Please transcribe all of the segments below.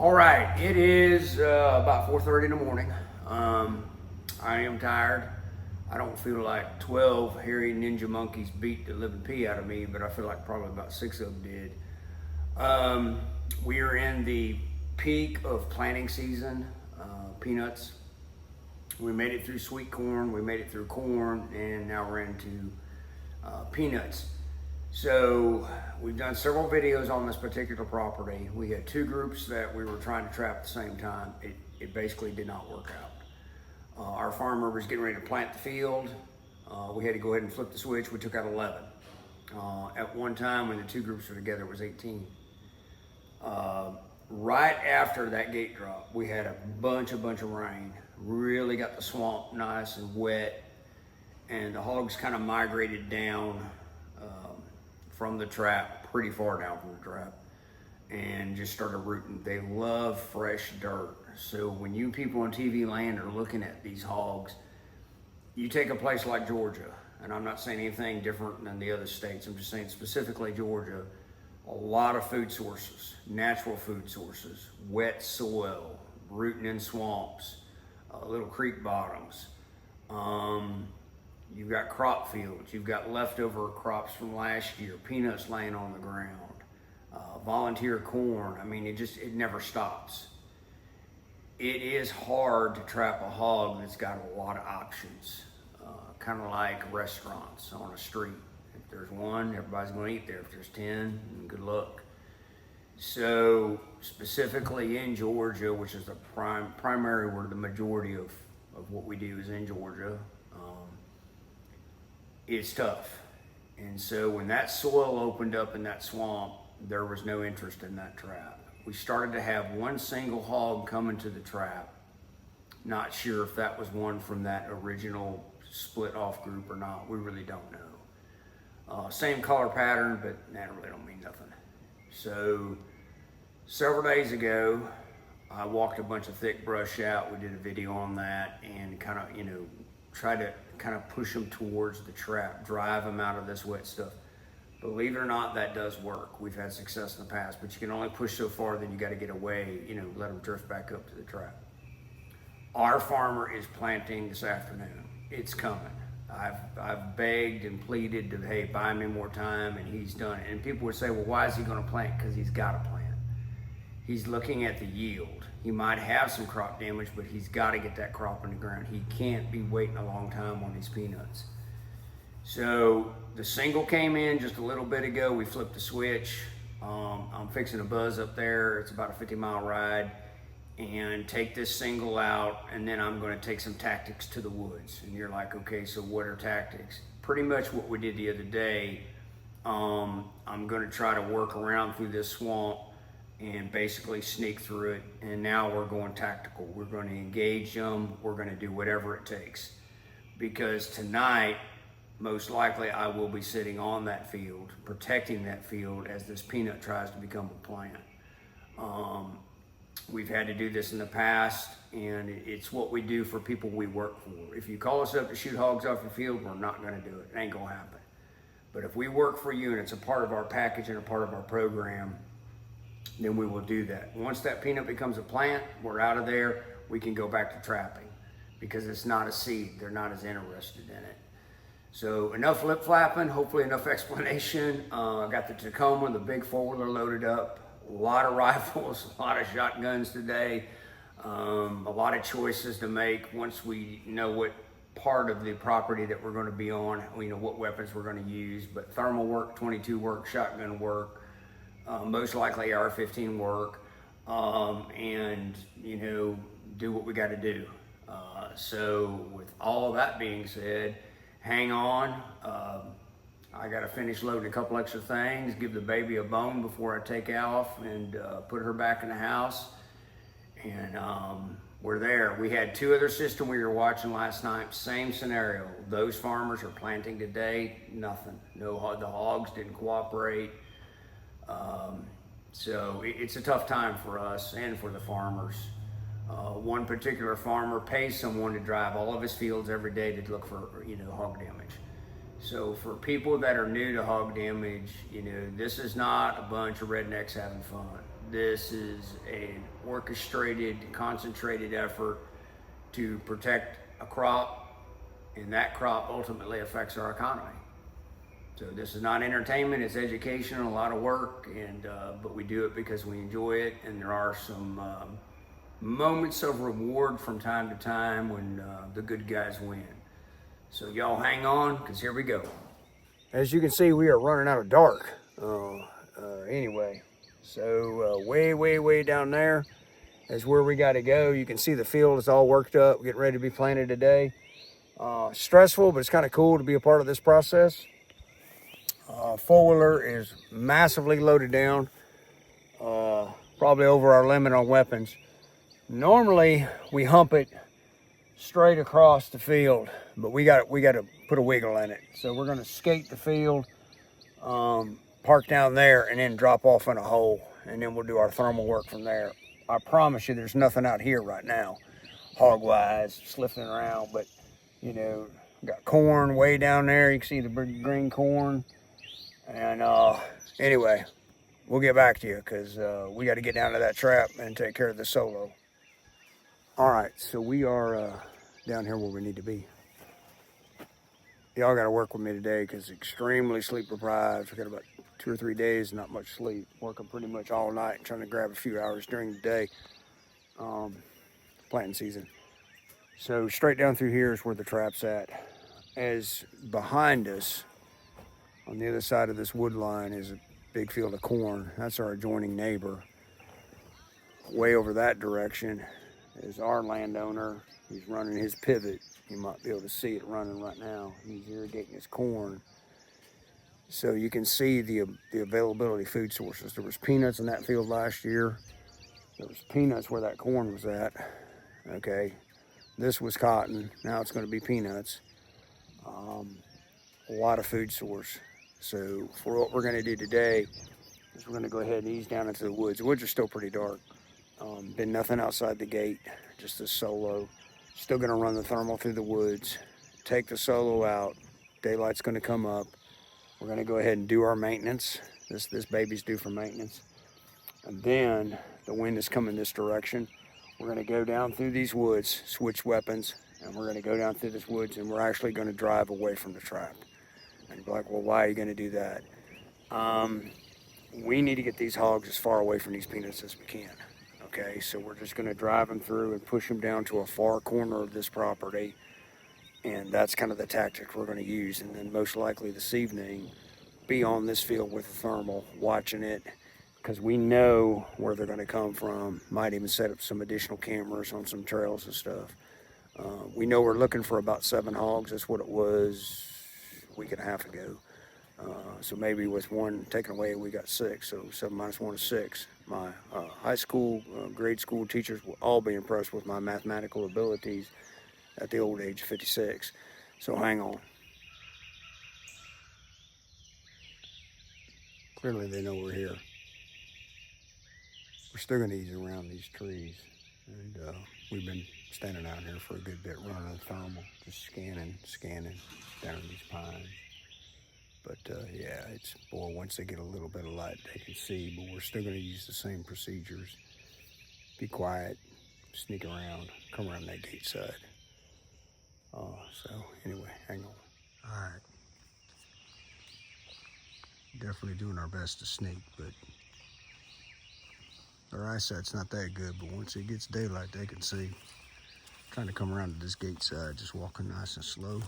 All right, it is about 4:30 in the morning. I am tired. I don't feel like 12 hairy ninja monkeys beat the living pee out of me, but I feel like probably about 6 of them did. We are in the peak of planting season, peanuts. We made it through sweet corn, we made it through corn, and now we're into peanuts. So we've done several videos on this particular property. We had two groups that we were trying to trap at the same time. It basically did not work out. Our farmer was getting ready to plant the field. We had to go ahead and flip the switch. We took out 11. At one time when the two groups were together, it was 18. Right after that gate drop, we had a bunch of rain. Really got the swamp nice and wet, and the hogs kind of migrated down from the trap, pretty far down from the trap, and just started rooting. They love fresh dirt. So when you people on TV land are looking at these hogs, you take a place like Georgia, and I'm not saying anything different than the other states, I'm just saying specifically Georgia, a lot of food sources, natural food sources, wet soil, rooting in swamps, little creek bottoms. You've got crop fields, you've got leftover crops from last year, peanuts laying on the ground, volunteer corn. I mean, it never stops. It is hard to trap a hog that's got a lot of options, kind of like restaurants on a street. If there's one, everybody's going to eat there. If there's 10, good luck. So specifically in Georgia, which is the primary where the majority of what we do is in Georgia, it's tough. And so when that soil opened up in that swamp, there was no interest in that trap. We started to have one single hog come into the trap. Not sure if that was one from that original split off group or not. We really don't know. Same color pattern, but that really don't mean nothing. So several days ago, I walked a bunch of thick brush out. We did a video on that and kind of, try to kind of push them towards the trap, drive them out of this wet stuff. Believe it or not, that does work. We've had success in the past, but you can only push so far, then you got to get away, let them drift back up to the trap. Our farmer is planting this afternoon. It's coming. I've begged and pleaded to, hey, buy me more time, and he's done it. And people would say, well, why is he going to plant? Because he's got to plant. He's looking at the yield. He might have some crop damage, but he's got to get that crop in the ground. He can't be waiting a long time on these peanuts. So the single came in just a little bit ago. We flipped the switch. I'm fixing a buzz up there. It's about a 50-mile ride, and take this single out, and then I'm going to take some tactics to the woods. And you're like, okay, so what are tactics? Pretty much what we did the other day. I'm going to try to work around through this swamp and basically sneak through it. And now we're going tactical. We're going to engage them. We're going to do whatever it takes. Because tonight, most likely I will be sitting on that field, protecting that field as this peanut tries to become a plant. We've had to do this in the past, and it's what we do for people we work for. If you call us up to shoot hogs off your field, we're not going to do it. It ain't going to happen. But if we work for you and it's a part of our package and a part of our program, then we will do that. Once that peanut becomes a plant, we're out of there. We can go back to trapping because it's not a seed. They're not as interested in it. So enough lip flapping, hopefully enough explanation. I got the Tacoma, the big four-wheeler loaded up. A lot of rifles, a lot of shotguns today, a lot of choices to make once we know what part of the property that we're going to be on, what weapons we're going to use. But thermal work, 22 work, shotgun work, most likely AR-15 work, and do what we got to do. So with all of that being said, hang on. I got to finish loading a couple extra things, give the baby a bone before I take off and put her back in the house. And we're there. We had two other systems we were watching last night, same scenario. Those farmers are planting today, nothing. No, the hogs didn't cooperate. So it's a tough time for us and for the farmers. One particular farmer pays someone to drive all of his fields every day to look for, hog damage. So for people that are new to hog damage, this is not a bunch of rednecks having fun. This is an orchestrated, concentrated effort to protect a crop, and that crop ultimately affects our economy. So this is not entertainment, it's education, a lot of work, and but we do it because we enjoy it, and there are some moments of reward from time to time when the good guys win. So y'all hang on, because here we go. As you can see, we are running out of dark. Anyway, so way down there is where we got to go. You can see the field is all worked up, getting ready to be planted today. Stressful, but it's kind of cool to be a part of this process. Four-wheeler is massively loaded down, probably over our limit on weapons. Normally, we hump it straight across the field, but we got to put a wiggle in it. So we're going to skate the field, park down there, and then drop off in a hole, and then we'll do our thermal work from there. I promise you, there's nothing out here right now, hog-wise, slipping around, but you know, got corn way down there. You can see the big green corn. And anyway, we'll get back to you because we got to get down to that trap and take care of the solo. All right, so we are down here where we need to be. Y'all got to work with me today because extremely sleep deprived. I got about 2 or 3 days, not much sleep. Working pretty much all night, trying to grab a few hours during the day. Planting season. So straight down through here is where the trap's at. As behind us, on the other side of this wood line, is a big field of corn. That's our adjoining neighbor. Way over that direction is our landowner. He's running his pivot. You might be able to see it running right now. He's irrigating his corn. So you can see the availability of food sources. There was peanuts in that field last year. There was peanuts where that corn was at. Okay, this was cotton. Now it's going to be peanuts. A lot of food source. So for what we're going to do today is we're going to go ahead and ease down into the woods. The woods are still pretty dark. Been nothing outside the gate, just this solo. Still going to run the thermal through the woods, take the solo out. Daylight's going to come up. We're going to go ahead and do our maintenance. This baby's due for maintenance. And then the wind is coming this direction. We're going to go down through these woods, switch weapons, and we're going to go down through this woods, and we're actually going to drive away from the trap. And you're like, well, why are you going to do that? We need to get these hogs as far away from these peanuts as we can. Okay, so we're just going to drive them through and push them down to a far corner of this property. And that's kind of the tactic we're going to use. And then most likely this evening, be on this field with the thermal, watching it, because we know where they're going to come from. Might even set up some additional cameras on some trails and stuff. We know we're looking for about 7 hogs. That's what it was a week and a half ago. So maybe with one taken away, we got 6. So 7 minus 1 is 6. My high school, grade school teachers will all be impressed with my mathematical abilities at the old age of 56. So hang on. Clearly they know we're here. We're still going to ease around these trees. And we've been standing out here for a good bit, running a thermal, just scanning down these pines. But yeah, it's, boy, once they get a little bit of light, they can see, but we're still going to use the same procedures. Be quiet, sneak around, come around that gate side. So anyway, hang on. All right. Definitely doing our best to sneak, but their eyesight's not that good, but once it gets daylight, they can see. Trying to come around to this gate side, just walking nice and slow.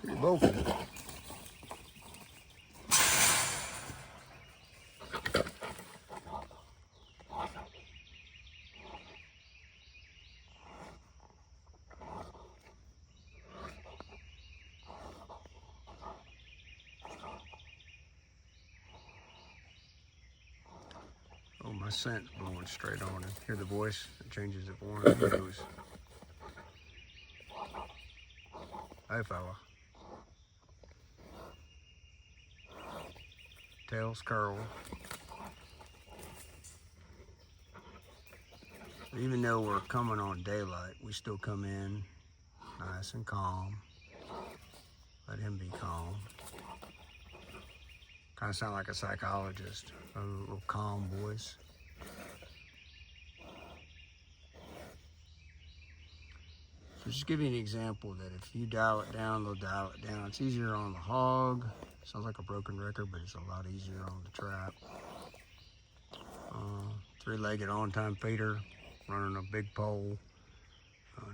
Pretty vocal. a scent blowing straight on him. Hear the voice? It changes it for him. He goes, "Hey, fella." Tails curl. Even though we're coming on daylight, we still come in nice and calm. Let him be calm. Kind of sound like a psychologist, a little calm voice. So just give you an example that if you dial it down, they'll dial it down. It's easier on the hog. Sounds like a broken record, but it's a lot easier on the trap. Three-legged on-time feeder, running a big pole,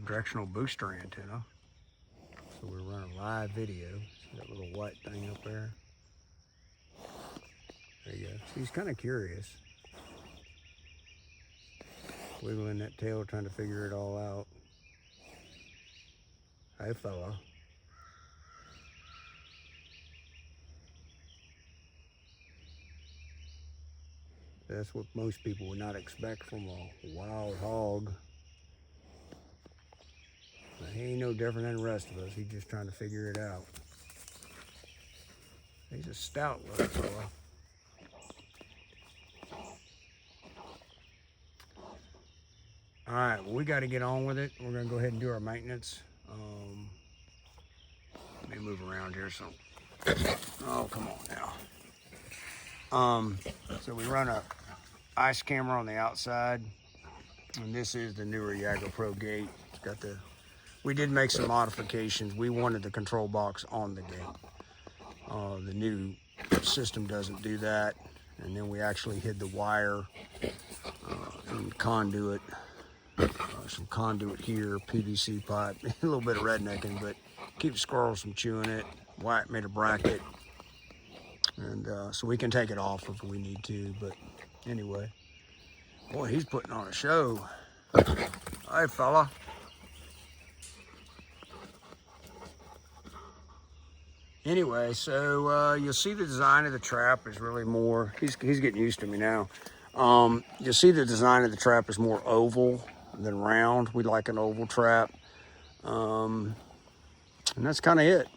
directional booster antenna. So we're running live video. See that little white thing up there? There you go. So he's kind of curious. Wiggling that tail, trying to figure it all out. Hey, fella. That's what most people would not expect from a wild hog. But he ain't no different than the rest of us. He's just trying to figure it out. He's a stout little fella. All right, well, we got to get on with it. We're going to go ahead and do our maintenance. Let me move around here. Oh, come on now. So we run a ice camera on the outside, and this is the newer Yago Pro gate. It's got we did make some modifications. We wanted the control box on the gate. The new system doesn't do that, and then we actually hid the wire and conduit. Some conduit here, PVC pipe, a little bit of rednecking, but keep the squirrels from chewing it. Wyatt made a bracket, and so we can take it off if we need to. But anyway, boy, he's putting on a show. Hey, fella. Anyway, so you'll see the design of the trap is really more. He's getting used to me now. You'll see the design of the trap is more oval than round. We like an oval trap, and that's kind of it.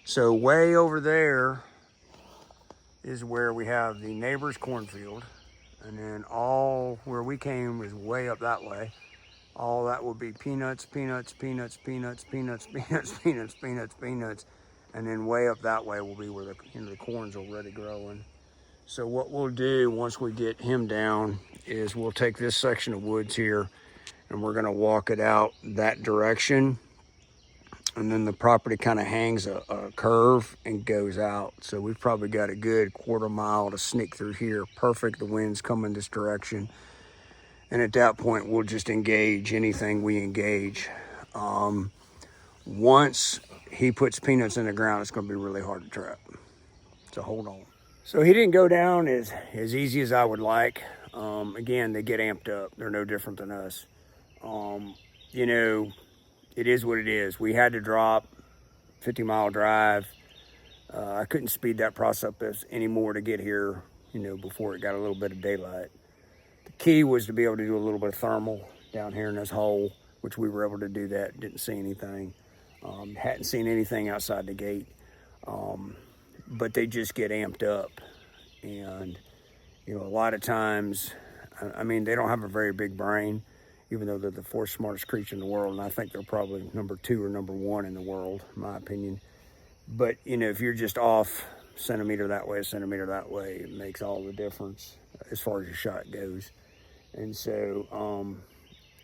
So way over there is where we have the neighbor's cornfield, and then all where we came is way up that way. All that will be peanuts, peanuts, peanuts, peanuts, peanuts, peanuts, peanuts, peanuts, peanuts, and then way up that way will be where the corn's already growing. So what we'll do once we get him down is we'll take this section of woods here, and we're gonna walk it out that direction, and then the property kind of hangs a curve and goes out. So we've probably got a good quarter mile to sneak through here. Perfect, the wind's coming this direction, and at that point we'll just engage anything we engage. Once he puts peanuts in the ground, it's gonna be really hard to trap, so hold on. So he didn't go down as easy as I would like. Again, they get amped up. They're no different than us. You know, it is what it is. We had to drop 50-mile drive. I couldn't speed that process up anymore to get here, you know, before it got a little bit of daylight. The key was to be able to do a little bit of thermal down here in this hole, which we were able to do that. Didn't see anything. Hadn't seen anything outside the gate. But they just get amped up. And, you know, a lot of times, I mean, they don't have a very big brain, even though they're the fourth smartest creature in the world. And I think they're probably number 2 or number 1 in the world, in my opinion. But, you know, if you're just off centimeter that way, a centimeter that way, it makes all the difference as far as your shot goes. And so,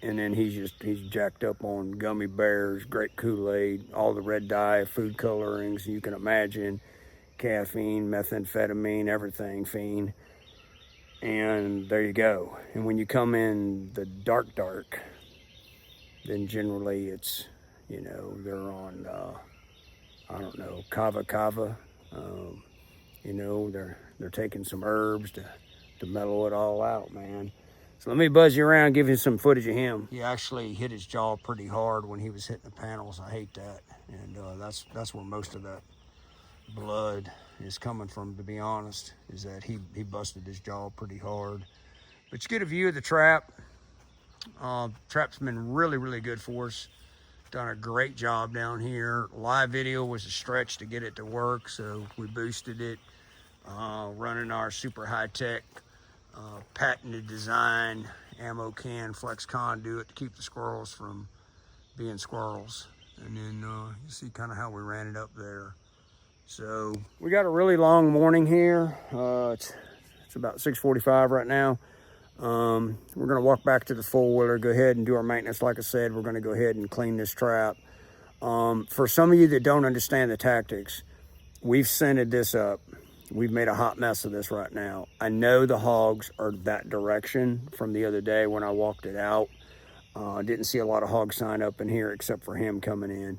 and then he's jacked up on gummy bears, grape Kool-Aid, all the red dye, food colorings you can imagine, caffeine, methamphetamine, everything fiend. And there you go. And when you come in the dark, then generally it's, you know, they're on, I don't know, kava. You know, they're taking some herbs to mellow it all out, man. So let me buzz you around, give you some footage of him. He actually hit his jaw pretty hard when he was hitting the panels. I hate that. And that's where most of that blood is coming from, to be honest, is that he busted his jaw pretty hard. But you get a view of the trap. Trap's been really, really good for us. Done a great job down here. Live video was a stretch to get it to work, so we boosted it. Running our super high-tech patented design ammo can flex conduit to keep the squirrels from being squirrels. And then you see kind of how we ran it up there. So we got a really long morning here. It's about 6:45 right now. We're gonna walk back to the four-wheeler, go ahead and do our maintenance. Like I said, we're gonna go ahead and clean this trap. For some of you that don't understand the tactics, we've scented this up. We've made a hot mess of this right now. I know the hogs are that direction from the other day when I walked it out. Didn't see a lot of hog sign up in here except for him coming in.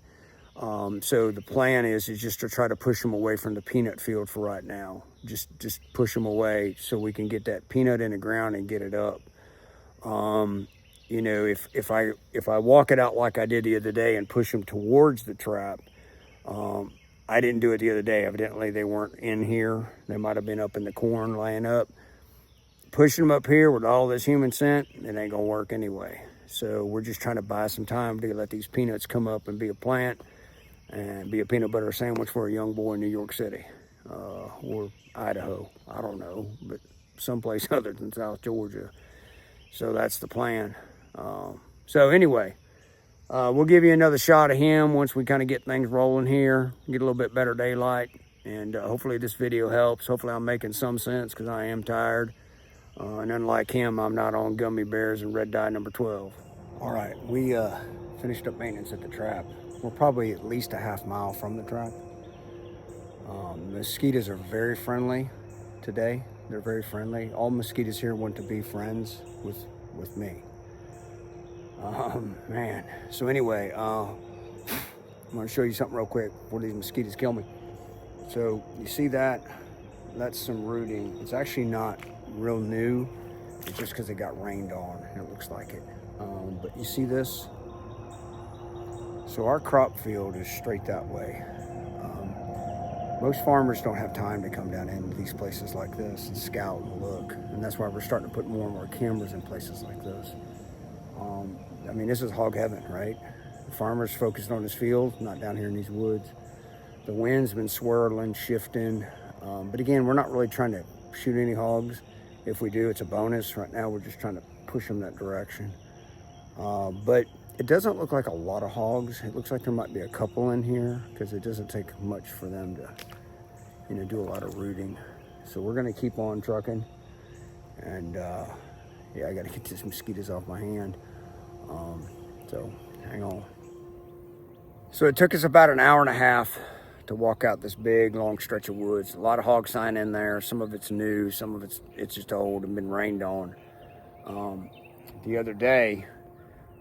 So the plan is just to try to push them away from the peanut field for right now. Just push them away so we can get that peanut in the ground and get it up. You know, if I walk it out like I did the other day and push them towards the trap, I didn't do it the other day. Evidently they weren't in here. They might have been up in the corn laying up. Pushing them up here with all this human scent, it ain't gonna work anyway. So we're just trying to buy some time to let these peanuts come up and be a plant and be a peanut butter sandwich for a young boy in New York City or Idaho. I don't know, but someplace other than South Georgia. So that's the plan. So anyway, we'll give you another shot of him once we kind of get things rolling here, get a little bit better daylight, and hopefully this video helps. Hopefully I'm making some sense because I am tired. And unlike him, I'm not on gummy bears and red dye number 12. All right, we finished up maintenance at the trap. We're probably at least a half mile from the trap. Mosquitoes are very friendly today. They're very friendly. All mosquitoes here want to be friends with me. Man. So anyway, I'm gonna show you something real quick before these mosquitoes kill me. So you see that? That's some rooting. It's actually not real new. It's just because it got rained on and it looks like it. But you see this? So our crop field is straight that way. Most farmers don't have time to come down into these places like this and scout and look. And that's why we're starting to put more and more cameras in places like this. I mean, this is hog heaven, right? The farmer's focused on his field, not down here in these woods. The wind's been swirling, shifting. But again, we're not really trying to shoot any hogs. If we do, it's a bonus. Right now, we're just trying to push them that direction. But it doesn't look like a lot of hogs. It looks like there might be a couple in here because it doesn't take much for them to, you know, do a lot of rooting. So we're gonna keep on trucking. And yeah, I gotta get these mosquitoes off my hand. So hang on. So it took us about an hour and a half to walk out this big long stretch of woods. A lot of hog sign in there. Some of it's new, some of it's just old and been rained on. The other day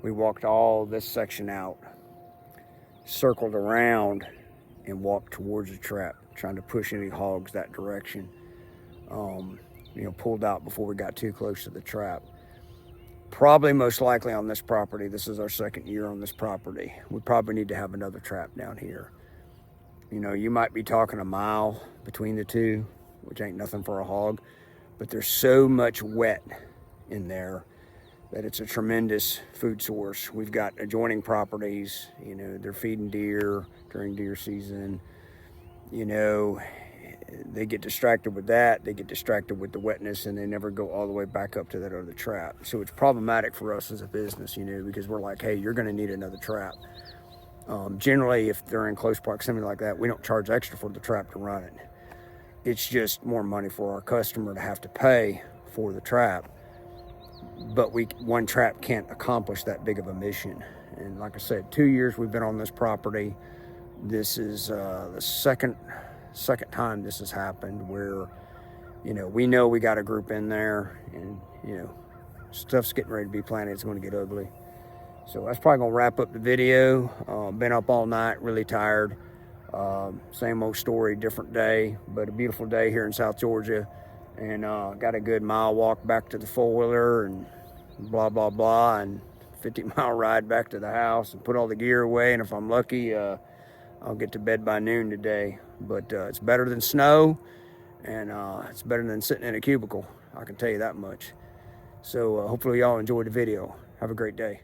we walked all this section out, circled around and walked towards the trap, trying to push any hogs that direction. You know, pulled out before we got too close to the trap. Probably most likely on this property, this is our second year on this property, we probably need to have another trap down here. You know, you might be talking a mile between the two, which ain't nothing for a hog, but there's so much wet in there that it's a tremendous food source. We've got adjoining properties, you know, they're feeding deer during deer season. You know, they get distracted with that, they get distracted with the wetness, and they never go all the way back up to that other trap. So it's problematic for us as a business, you know, because we're like, hey, you're gonna need another trap. Generally, if they're in close proximity like that, we don't charge extra for the trap to run it. It's just more money for our customer to have to pay for the trap. But one trap can't accomplish that big of a mission. And like I said, 2 years we've been on this property. This is the second time this has happened where, you know we got a group in there and, you know, stuff's getting ready to be planted. It's going to get ugly. So that's probably gonna wrap up the video. Been up all night, really tired. Same old story, different day, but a beautiful day here in South Georgia. And got a good mile walk back to the four-wheeler and blah, blah, blah, and 50-mile ride back to the house and put all the gear away. And if I'm lucky, I'll get to bed by noon today. But it's better than snow, and it's better than sitting in a cubicle. I can tell you that much. So hopefully y'all enjoyed the video. Have a great day.